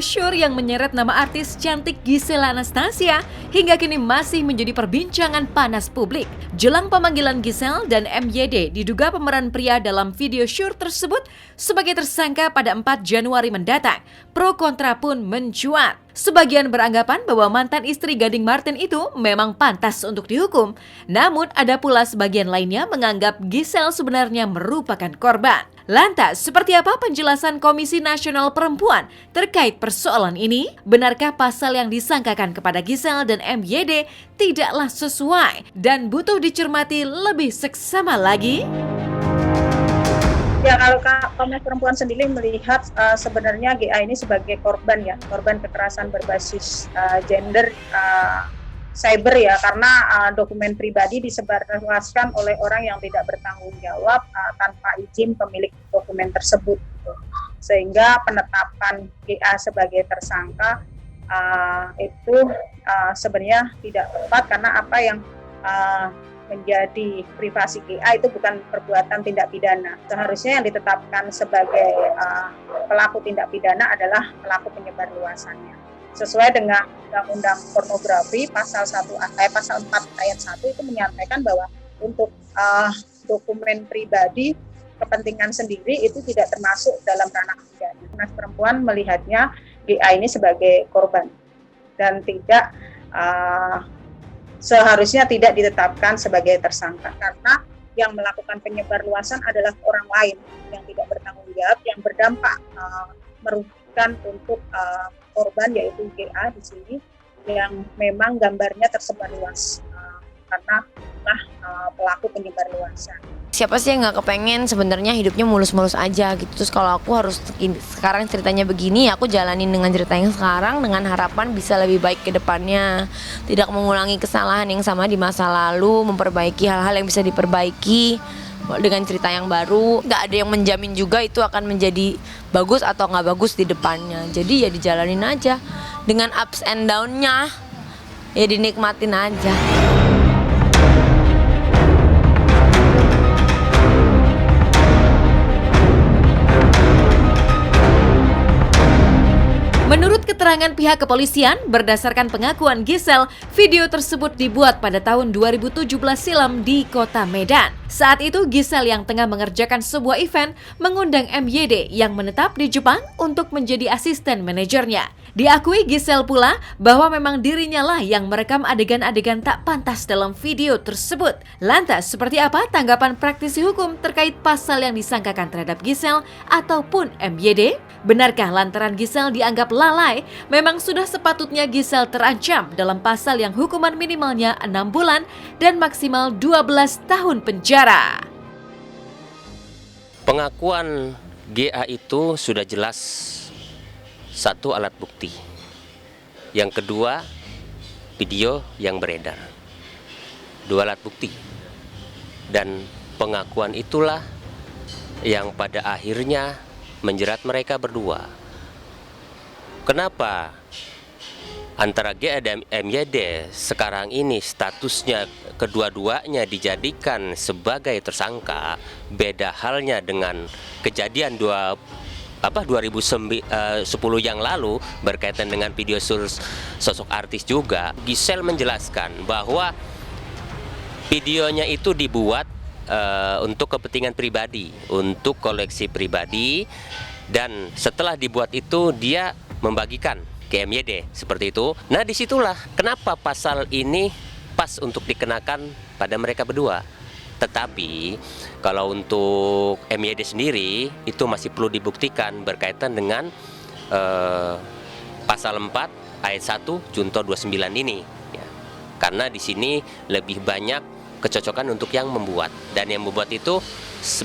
syur yang menyeret nama artis cantik Gisela Anastasia hingga kini masih menjadi perbincangan panas publik. Jelang pemanggilan Gisel dan MYD diduga pemeran pria dalam video syur tersebut sebagai tersangka pada 4 Januari mendatang. Pro kontra pun mencuat. Sebagian beranggapan bahwa mantan istri Gading Marten itu memang pantas untuk dihukum. Namun ada pula sebagian lainnya menganggap Gisel sebenarnya merupakan korban. Lantas, seperti apa penjelasan Komisi Nasional Perempuan terkait persoalan ini? Benarkah pasal yang disangkakan kepada Gisel dan MYD tidaklah sesuai dan butuh dicermati lebih seksama lagi? Ya, kalau Komnas Perempuan sendiri melihat sebenarnya GA ini sebagai korban kekerasan berbasis gender cyber ya, karena dokumen pribadi disebarluaskan oleh orang yang tidak bertanggung jawab tanpa izin pemilik dokumen tersebut. Sehingga penetapan GA sebagai tersangka itu sebenarnya tidak tepat, karena apa yang menjadi privasi GA itu bukan perbuatan tindak pidana. Seharusnya yang ditetapkan sebagai pelaku tindak pidana adalah pelaku penyebarluasannya. Sesuai dengan Undang-Undang Pornografi pasal 4 ayat 1 itu menyampaikan bahwa untuk dokumen pribadi kepentingan sendiri itu tidak termasuk dalam ranah pidana. Komnas Perempuan melihatnya GA ini sebagai korban dan tidak seharusnya tidak ditetapkan sebagai tersangka, karena yang melakukan penyebarluasan adalah orang lain yang tidak bertanggung jawab, yang berdampak merugikan untuk korban, yaitu GA di sini, yang memang gambarnya tersebar luas karena pelaku penyebarluasan. Siapa sih yang nggak kepengen sebenarnya hidupnya mulus-mulus aja gitu. Terus kalau aku harus sekarang ceritanya begini, aku jalanin dengan cerita yang sekarang dengan harapan bisa lebih baik ke depannya, tidak mengulangi kesalahan yang sama di masa lalu, memperbaiki hal-hal yang bisa diperbaiki dengan cerita yang baru. Nggak ada yang menjamin juga itu akan menjadi bagus atau nggak bagus di depannya. Jadi ya dijalanin aja dengan ups and down-nya, ya dinikmatin aja. Menurut keterangan pihak kepolisian, berdasarkan pengakuan Gisel, video tersebut dibuat pada tahun 2017 silam di kota Medan. Saat itu Gisel yang tengah mengerjakan sebuah event mengundang MYD yang menetap di Jepang untuk menjadi asisten manajernya. Diakui Gisel pula bahwa memang dirinya lah yang merekam adegan-adegan tak pantas dalam video tersebut. Lantas, seperti apa tanggapan praktisi hukum terkait pasal yang disangkakan terhadap Gisel ataupun MYD? Benarkah lantaran Gisel dianggap lalai, memang sudah sepatutnya Gisel terancam dalam pasal yang hukuman minimalnya 6 bulan dan maksimal 12 tahun penjara? Pengakuan GA itu sudah jelas satu alat bukti. Yang kedua, video yang beredar. Dua alat bukti. Dan pengakuan itulah yang pada akhirnya menjerat mereka berdua. Kenapa antara GA dan MYD sekarang ini statusnya kedua-duanya dijadikan sebagai tersangka? Beda halnya dengan kejadian 2010 yang lalu berkaitan dengan video sosok artis juga. Gisel menjelaskan bahwa videonya itu dibuat untuk kepentingan pribadi, untuk koleksi pribadi, dan setelah dibuat itu dia membagikan ke MYD seperti itu. Nah, disitulah kenapa pasal ini pas untuk dikenakan pada mereka berdua. Tetapi kalau untuk MYD sendiri itu masih perlu dibuktikan berkaitan dengan pasal 4 ayat 1 Junto 29 ini ya. Karena di sini lebih banyak kecocokan untuk yang membuat, dan yang membuat itu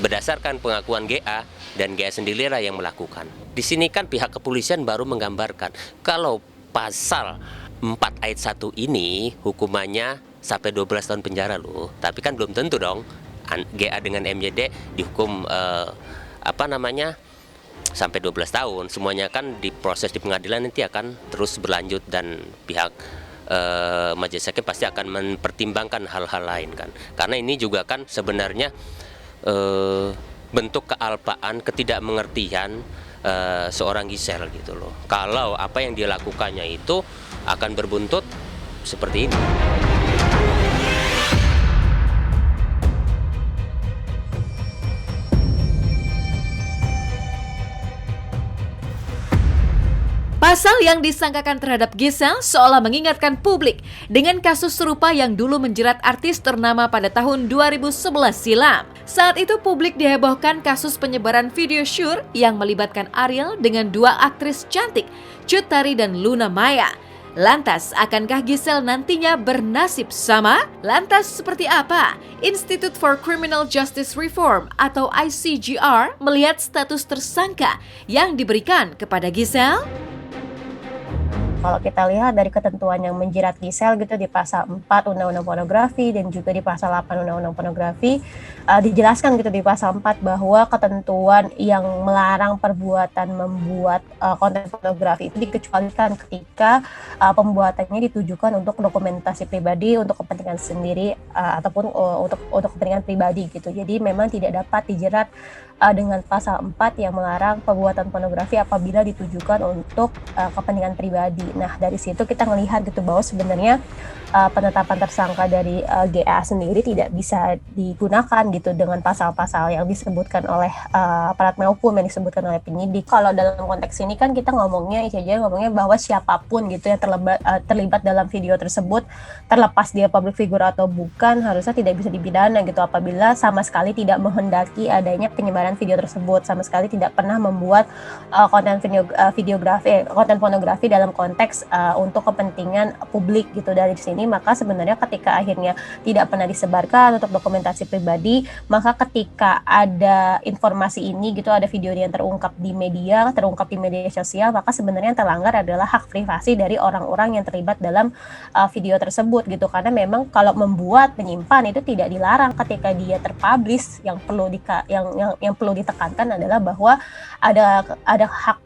berdasarkan pengakuan GA, dan GA sendirilah yang melakukan. Di sini kan pihak kepolisian baru menggambarkan kalau pasal 4 ayat 1 ini hukumannya sampai 12 tahun penjara loh. Tapi kan belum tentu dong GA dengan MYD dihukum sampai 12 tahun. Semuanya kan diproses di pengadilan nanti akan terus berlanjut, dan pihak majelis hakim pasti akan mempertimbangkan hal-hal lain kan. Karena ini juga kan sebenarnya bentuk kealpaan, ketidakmengertian seorang Giselle gitu loh. Kalau apa yang dia lakukannya itu akan berbuntut seperti ini. Pasal yang disangkakan terhadap Giselle seolah mengingatkan publik dengan kasus serupa yang dulu menjerat artis ternama pada tahun 2011 silam. Saat itu publik dihebohkan kasus penyebaran video syur yang melibatkan Ariel dengan dua aktris cantik, Cut Tari dan Luna Maya. Lantas, akankah Giselle nantinya bernasib sama? Lantas seperti apa? Institute for Criminal Justice Reform atau ICJR melihat status tersangka yang diberikan kepada Giselle? Kalau kita lihat dari ketentuan yang menjerat Giselle gitu di pasal 4 Undang-Undang Pornografi dan juga di pasal 8 Undang-Undang Pornografi, dijelaskan gitu di pasal 4 bahwa ketentuan yang melarang perbuatan membuat konten pornografi itu dikecualikan ketika pembuatannya ditujukan untuk dokumentasi pribadi, untuk kepentingan sendiri ataupun untuk kepentingan pribadi gitu. Jadi memang tidak dapat dijerat dengan pasal 4 yang melarang pembuatan pornografi apabila ditujukan untuk kepentingan pribadi. Nah, dari situ kita melihat gitu bahwa sebenarnya penetapan tersangka dari GA sendiri tidak bisa digunakan gitu dengan pasal-pasal yang disebutkan oleh aparat hukum, yang disebutkan oleh penyidik. Kalau dalam konteks ini kan kita ngomongnya bahwa siapapun gitu yang terlibat dalam video tersebut, terlepas dia public figure atau bukan, harusnya tidak bisa dipidana gitu apabila sama sekali tidak menghendaki adanya penyebaran video tersebut, sama sekali tidak pernah membuat konten pornografi dalam konteks untuk kepentingan publik gitu. Dari sini maka sebenarnya ketika akhirnya tidak pernah disebarkan untuk dokumentasi pribadi, maka ketika ada informasi ini gitu, ada video yang terungkap di media sosial, maka sebenarnya yang terlanggar adalah hak privasi dari orang-orang yang terlibat dalam video tersebut gitu. Karena memang kalau membuat, menyimpan itu tidak dilarang ketika dia terpublish. Yang perlu ditekankan adalah bahwa ada hak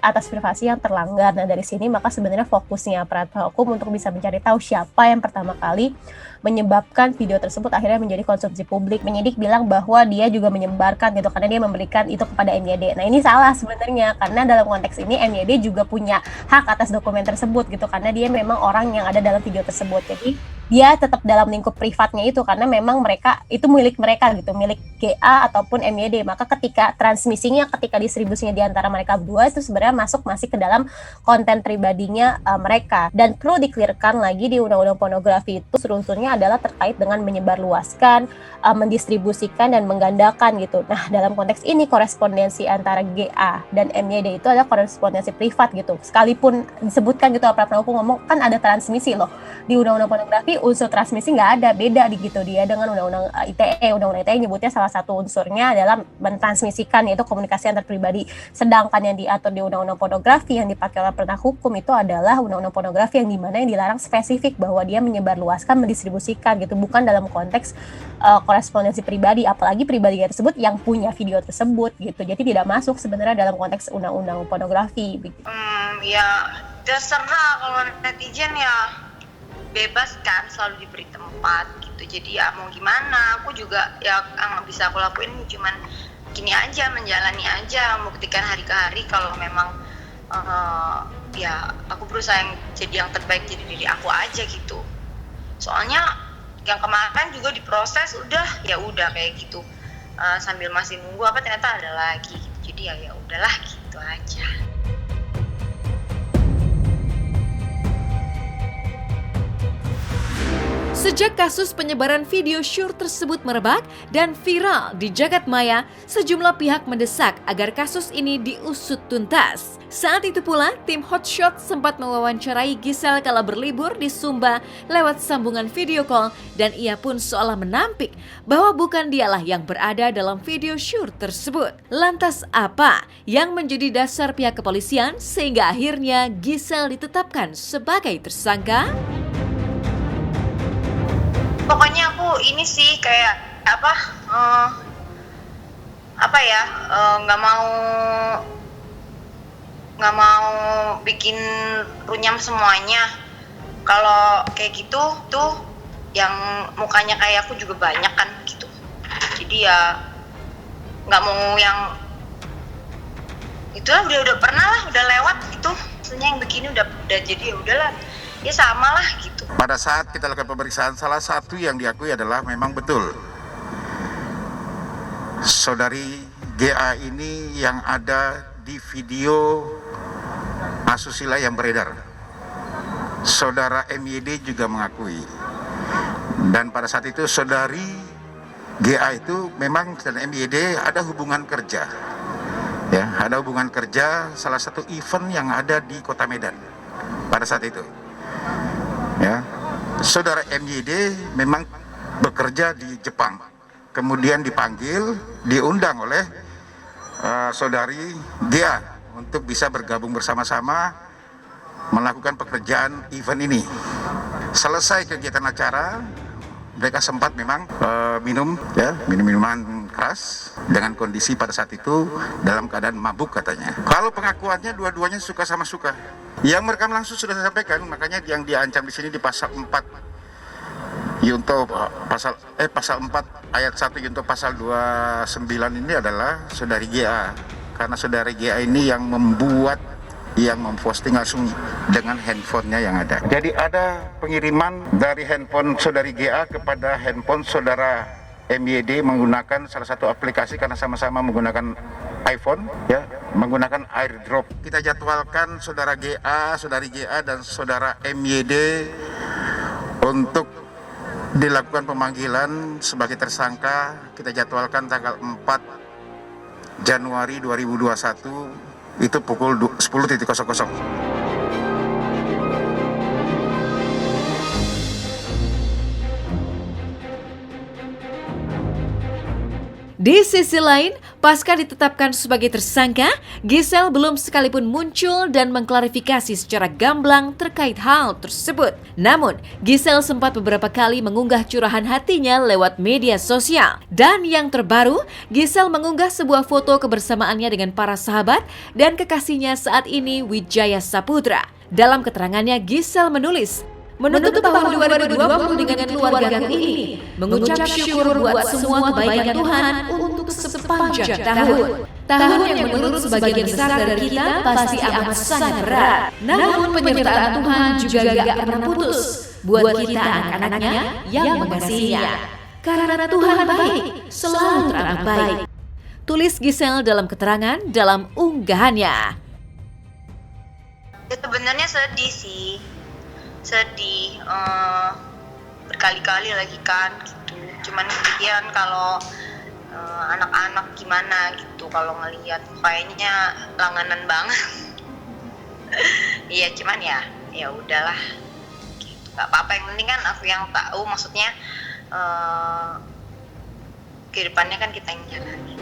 atas privasi yang terlanggar. Nah, dari sini maka sebenarnya fokusnya aparat hukum untuk bisa mencari tahu siapa yang pertama kali menyebabkan video tersebut akhirnya menjadi konsumsi publik. Penyidik bilang bahwa dia juga menyebarkan gitu karena dia memberikan itu kepada MYD. Nah, ini salah sebenarnya karena dalam konteks ini MYD juga punya hak atas dokumen tersebut gitu karena dia memang orang yang ada dalam video tersebut. Jadi dia tetap dalam lingkup privatnya itu karena memang mereka itu milik mereka gitu, milik GA ataupun MYD. Maka ketika transmisinya, ketika distribusinya di antara mereka berdua itu sebenarnya masih ke dalam konten pribadinya mereka. Dan perlu di-clearkan lagi di Undang-Undang Pornografi itu unsurnya adalah terkait dengan menyebarluaskan, mendistribusikan dan menggandakan gitu. Nah, dalam konteks ini korespondensi antara GA dan MYD itu adalah korespondensi privat gitu. Sekalipun disebutkan gitu aparat hukum ngomong kan ada transmisi loh. Di Undang-Undang Pornografi unsur transmisi nggak ada, beda gitu dia dengan Undang-Undang ITE. Undang-Undang ITE nyebutnya salah satu unsurnya adalah mentransmisikan, yaitu komunikasi antar pribadi. Sedangkan yang diatur di Undang-Undang Pornografi yang dipakai oleh penegak hukum itu adalah Undang-Undang Pornografi yang dimana yang dilarang spesifik bahwa dia menyebarluaskan, mendistribusikan gitu, bukan dalam konteks korespondensi pribadi, apalagi pribadi tersebut yang punya video tersebut gitu. Jadi tidak masuk sebenarnya dalam konteks Undang-Undang Pornografi. Ya terserah, kalau netizen ya bebas kan, selalu diberi tempat gitu. Jadi ya mau gimana, aku juga ya nggak bisa aku lakuin cuman gini aja, menjalani aja, membuktikan hari ke hari kalau memang ya aku berusaha jadi yang terbaik, jadi diri aku aja gitu. Soalnya yang kemarin juga diproses udah kayak gitu, sambil masih nunggu apa ternyata ada lagi. Jadi ya udahlah gitu aja. Sejak kasus penyebaran video syur tersebut merebak dan viral di jagat maya, sejumlah pihak mendesak agar kasus ini diusut tuntas. Saat itu pula, tim Hotshot sempat mewawancarai Giselle kala berlibur di Sumba lewat sambungan video call dan ia pun seolah menampik bahwa bukan dialah yang berada dalam video syur tersebut. Lantas apa yang menjadi dasar pihak kepolisian sehingga akhirnya Giselle ditetapkan sebagai tersangka? Pokoknya aku ini sih kayak nggak mau bikin runyam semuanya. Kalau kayak gitu tuh yang mukanya kayak aku juga banyak kan gitu. Jadi ya nggak mau yang itulah udah pernah lah, udah lewat itu. Maksudnya yang begini udah jadi ya udahlah, ya sama lah gitu. Pada saat kita lakukan pemeriksaan, salah satu yang diakui adalah memang betul saudari GA ini yang ada di video asusila yang beredar. Saudara MYD juga mengakui. Dan pada saat itu saudari GA itu memang dan MYD ada hubungan kerja. Ya, ada hubungan kerja salah satu event yang ada di Kota Medan pada saat itu. Ya, saudara MYD memang bekerja di Jepang, kemudian dipanggil, diundang oleh saudari GA untuk bisa bergabung bersama-sama melakukan pekerjaan event ini. Selesai kegiatan acara, mereka sempat memang minum minuman keras dengan kondisi pada saat itu dalam keadaan mabuk katanya. Kalau pengakuannya dua-duanya suka sama suka. Yang merekam langsung sudah saya sampaikan, makanya yang diancam di sini di pasal 4 Yunto pasal 4 ayat 1 Yunto pasal 29 ini adalah saudari GA. Karena saudari GA ini yang memposting langsung dengan handphonenya yang ada. Jadi ada pengiriman dari handphone saudari GA kepada handphone saudara MYD menggunakan salah satu aplikasi karena sama-sama menggunakan iPhone, ya, menggunakan airdrop. Kita jadwalkan saudara GA, saudari GA dan saudara MYD untuk dilakukan pemanggilan sebagai tersangka. Kita jadwalkan tanggal 4 Januari 2021 itu pukul 10.00. Di sisi lain, pasca ditetapkan sebagai tersangka, Giselle belum sekalipun muncul dan mengklarifikasi secara gamblang terkait hal tersebut. Namun, Giselle sempat beberapa kali mengunggah curahan hatinya lewat media sosial. Dan yang terbaru, Giselle mengunggah sebuah foto kebersamaannya dengan para sahabat dan kekasihnya saat ini, Wijaya Saputra. Dalam keterangannya, Giselle menulis, "Menutup tahun 2020 dengan keluargaku ini, mengucap syukur buat semua kebaikan Tuhan untuk sepanjang tahun. Tahun yang menurut sebagian besar dari kita pasti amat sangat berat. Namun penyertaan Tuhan juga gak pernah putus buat kita anak-anaknya yang mengasihinya. Karena Tuhan baik, selalu teramat baik." Tulis Giselle dalam keterangan dalam unggahannya. Ya, sebenarnya sedih sih. Sedih, berkali-kali lagi kan gitu. Cuman kemudian kalau anak-anak gimana gitu kalau ngelihat kayaknya langganan banget. Iya, cuman ya udahlah gitu. Gak apa-apa, yang penting kan aku yang tahu, maksudnya kehidupannya kan kita yang jalani.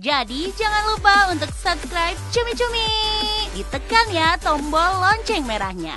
Jadi jangan lupa untuk subscribe Cumi Cumi. Ditekan ya tombol lonceng merahnya.